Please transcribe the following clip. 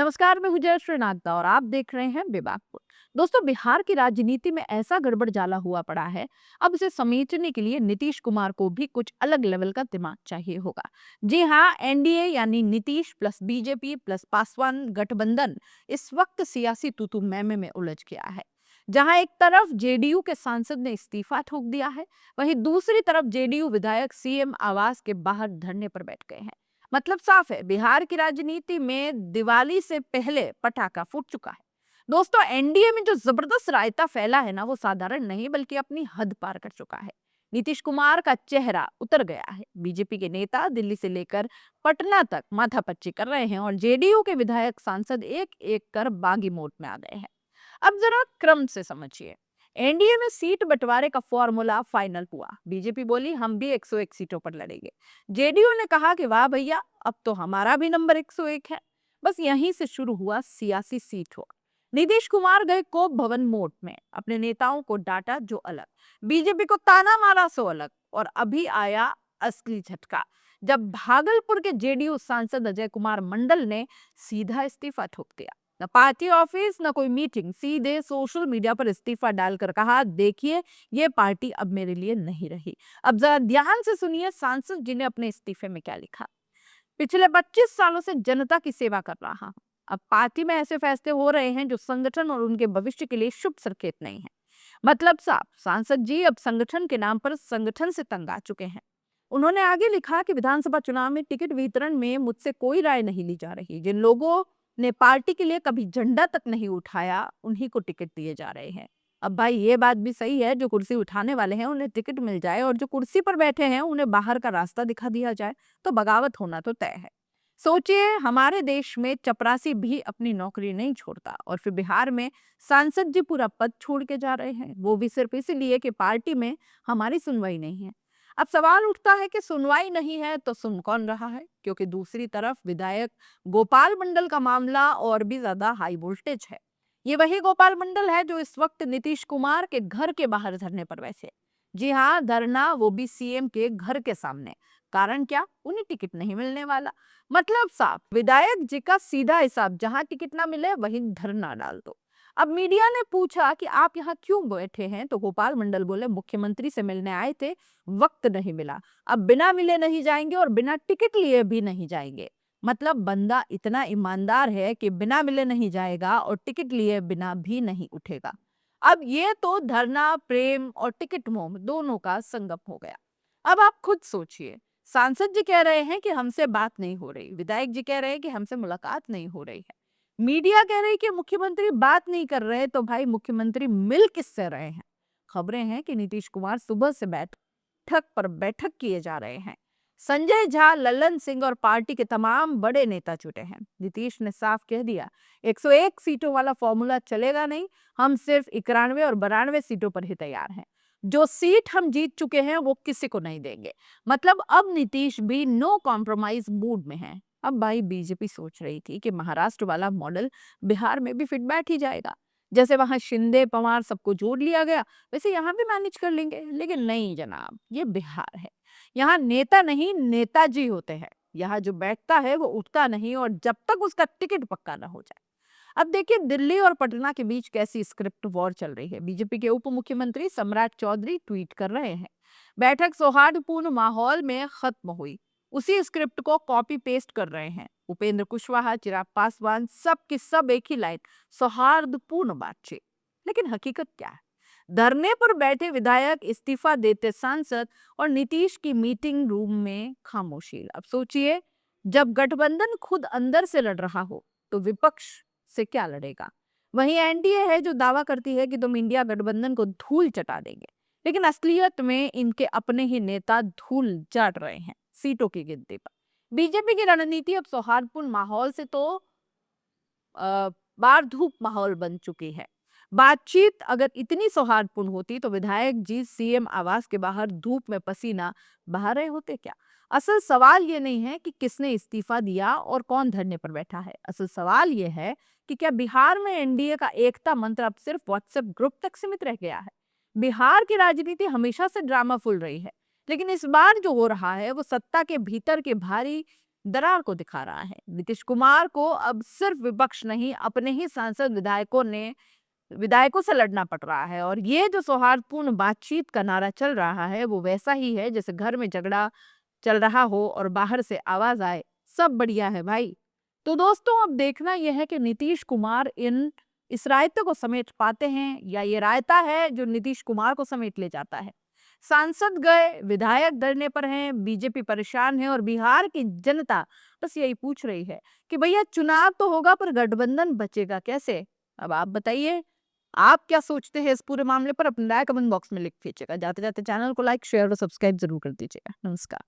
नमस्कार, मैं हूं जयश्री नागदा और आप देख रहे हैं बेबाकपुर। दोस्तों, बिहार की राजनीति में ऐसा गड़बड़ जाला हुआ पड़ा है। अब इसे समेटने के लिए नीतीश कुमार को भी कुछ अलग लेवल का दिमाग चाहिए होगा। जी हाँ, एनडीए यानी Nitish plus BJP plus Paswan गठबंधन इस वक्त सियासी तूतू मैमे में उलझ गया है। जहां एक तरफ जेडीयू के सांसद ने इस्तीफा ठोक दिया है, वहीं दूसरी तरफ जेडीयू विधायक सीएम आवास के बाहर धरने पर बैठ गए हैं। मतलब साफ है, बिहार की राजनीति में दिवाली से पहले पटाखा फूट चुका है। दोस्तों, एनडीए में जो जबरदस्त रायता फैला है ना, वो साधारण नहीं बल्कि अपनी हद पार कर चुका है। नीतीश कुमार का चेहरा उतर गया है। बीजेपी के नेता दिल्ली से लेकर पटना तक माथापच्ची कर रहे हैं और जेडीयू के विधायक सांसद एक एक कर बागी मोड में आ गए हैं। अब जरा क्रम से समझिए। एनडीए में सीट बंटवारे का फॉर्मूला फाइनल हुआ। बीजेपी बोली हम भी 101 सीटों पर लड़ेंगे। जेडीयू ने कहा कि वाह भैया, अब तो हमारा भी नंबर 101 है। बस यहीं से शुरू हुआ सियासी सीट हो। नीतीश कुमार गए कोप भवन मोड में, अपने नेताओं को डांटा जो अलग, बीजेपी को ताना मारा सो अलग, और अभी आया असली झटका जब भागलपुर के जेडीयू सांसद अजय कुमार मंडल ने सीधा इस्तीफा ठोक दिया। न पार्टी ऑफिस न कोई मीटिंग, सीधे सोशल मीडिया पर इस्तीफा डालकर कहा, देखिए ये पार्टी अब मेरे लिए नहीं रही। अब जरा ध्यान से सुनिए सांसद जी ने अपने इस्तीफे में क्या लिखा। पिछले 25 सालों से जनता की सेवा कर रहा हूं। अब पार्टी में ऐसे फैसले हो रहे हैं जो संगठन और उनके भविष्य के लिए शुभ संकेत नहीं है। मतलब साफ, सांसद जी अब संगठन के नाम पर संगठन से तंग आ चुके हैं। उन्होंने आगे लिखा कि विधानसभा चुनाव में टिकट वितरण में मुझसे कोई राय नहीं ली जा रही। जिन लोगों ने पार्टी के लिए कभी झंडा तक नहीं उठाया, उन्हीं को टिकट दिए जा रहे हैं। अब भाई, ये बात भी सही है, जो कुर्सी उठाने वाले हैं उन्हें टिकट मिल जाए और जो कुर्सी पर बैठे हैं उन्हें बाहर का रास्ता दिखा दिया जाए, तो बगावत होना तो तय है। सोचिए, हमारे देश में चपरासी भी अपनी नौकरी नहीं छोड़ता, और फिर बिहार में सांसद जी पूरा पद छोड़ के जा रहे हैं, वो भी सिर्फ इसीलिए कि पार्टी में हमारी सुनवाई नहीं है। अब सवाल उठता है कि सुनवाई नहीं है तो सुन कौन रहा है, क्योंकि दूसरी तरफ विधायक गोपाल मंडल का मामला और भी ज्यादा हाई वोल्टेज है। ये वही गोपाल मंडल है जो इस वक्त नीतीश कुमार के घर के बाहर धरने पर बैठे। जी हाँ, धरना, वो भी सीएम के घर के सामने। कारण क्या? उन्हें टिकट नहीं मिलने वाला। मतलब साफ, विधायक जी का सीधा हिसाब, जहां टिकट ना मिले वहीं धरना डाल दो। अब मीडिया ने पूछा कि आप यहाँ क्यों बैठे हैं, तो गोपाल मंडल बोले, मुख्यमंत्री से मिलने आए थे, वक्त नहीं मिला। अब बिना मिले नहीं जाएंगे और बिना टिकट लिए भी नहीं जाएंगे। मतलब बंदा इतना ईमानदार है कि बिना मिले नहीं जाएगा और टिकट लिए बिना भी नहीं उठेगा। अब ये तो धरना प्रेम और टिकट मोह दोनों का संगम हो गया। अब आप खुद सोचिए, सांसद जी कह रहे हैं कि हमसे बात नहीं हो रही, विधायक जी कह रहे हैं कि हमसे मुलाकात नहीं हो रही है, मीडिया कह रही है कि मुख्यमंत्री बात नहीं कर रहे, तो भाई मुख्यमंत्री मिल किससे रहे हैं? खबरें हैं कि नीतीश कुमार सुबह से बैठक पर बैठक किए जा रहे हैं। संजय झा, लल्लन सिंह और पार्टी के तमाम बड़े नेता जुटे हैं। नीतीश ने साफ कह दिया, 101 सीटों वाला फॉर्मूला चलेगा नहीं, हम सिर्फ 91 और 92 सीटों पर ही तैयार हैं। जो सीट हम जीत चुके हैं वो किसी को नहीं देंगे। मतलब अब नीतीश भी नो कॉम्प्रोमाइज मूड में है। अब भाई, बीजेपी सोच रही थी कि महाराष्ट्र वाला मॉडल बिहार में भी फिट बैठ ही जाएगा। जैसे वहां शिंदे पवार सबको जोड़ लिया गया, वैसे यहाँ भी मैनेज कर लेंगे। लेकिन नहीं जनाब, ये बिहार है। यहाँ नेता नहीं, नेताजी होते हैं। यहाँ जो बैठता है वो उठता नहीं, और जब तक उसका टिकट पक्का ना हो जाए। अब देखिए, दिल्ली और पटना के बीच कैसी स्क्रिप्ट वॉर चल रही है। बीजेपी के उप मुख्यमंत्री सम्राट चौधरी ट्वीट कर रहे हैं, बैठक सौहार्दपूर्ण माहौल में खत्म हुई। उसी स्क्रिप्ट को कॉपी पेस्ट कर रहे हैं उपेंद्र कुशवाहा, चिराग पासवान, सब की सब एक ही लाइन, सौहार्दपूर्ण बातचीत। लेकिन हकीकत क्या है? धरने पर बैठे विधायक, इस्तीफा देते सांसद और नीतीश की मीटिंग रूम में खामोशी। अब सोचिए, जब गठबंधन खुद अंदर से लड़ रहा हो तो विपक्ष से क्या लड़ेगा? वहीं एनडीए है जो दावा करती है कि तुम इंडिया गठबंधन को धूल चटा देंगे, लेकिन असलियत में इनके अपने ही नेता धूल चाट रहे हैं सीटों की गिनती पर। बीजेपी की रणनीति अब सौहार्दपूर्ण माहौल से तो बार धूप माहौल बन चुकी है। बातचीत अगर इतनी सौहार्दपूर्ण होती तो विधायक जी सीएम आवास के बाहर धूप में पसीना बहा रहे होते क्या? असल सवाल ये नहीं है कि किसने इस्तीफा दिया और कौन धरने पर बैठा है। असल सवाल ये है कि क्या बिहार में एनडीए का एकता मंत्र अब सिर्फ व्हाट्सएप ग्रुप तक सीमित रह गया है? बिहार की राजनीति हमेशा से ड्रामा फुल रही है, लेकिन इस बार जो हो रहा है वो सत्ता के भीतर के भारी दरार को दिखा रहा है। नीतीश कुमार को अब सिर्फ विपक्ष नहीं, अपने ही सांसद विधायकों से लड़ना पड़ रहा है। और ये जो सौहार्दपूर्ण बातचीत का नारा चल रहा है वो वैसा ही है जैसे घर में झगड़ा चल रहा हो और बाहर से आवाज आए, सब बढ़िया है भाई। तो दोस्तों अब देखना यह है कि नीतीश कुमार इस रायते को समेट पाते हैं या ये रायता है जो नीतीश कुमार को समेट ले जाता है। सांसद गए, विधायक धरने पर हैं, बीजेपी परेशान है और बिहार की जनता बस यही पूछ रही है कि भैया चुनाव तो होगा पर गठबंधन बचेगा कैसे। अब आप बताइए, आप क्या सोचते हैं इस पूरे मामले पर? अपनी राय कमेंट बॉक्स में लिख दीजिएगा। जाते जाते चैनल को लाइक शेयर और सब्सक्राइब जरूर कर दीजिएगा। नमस्कार।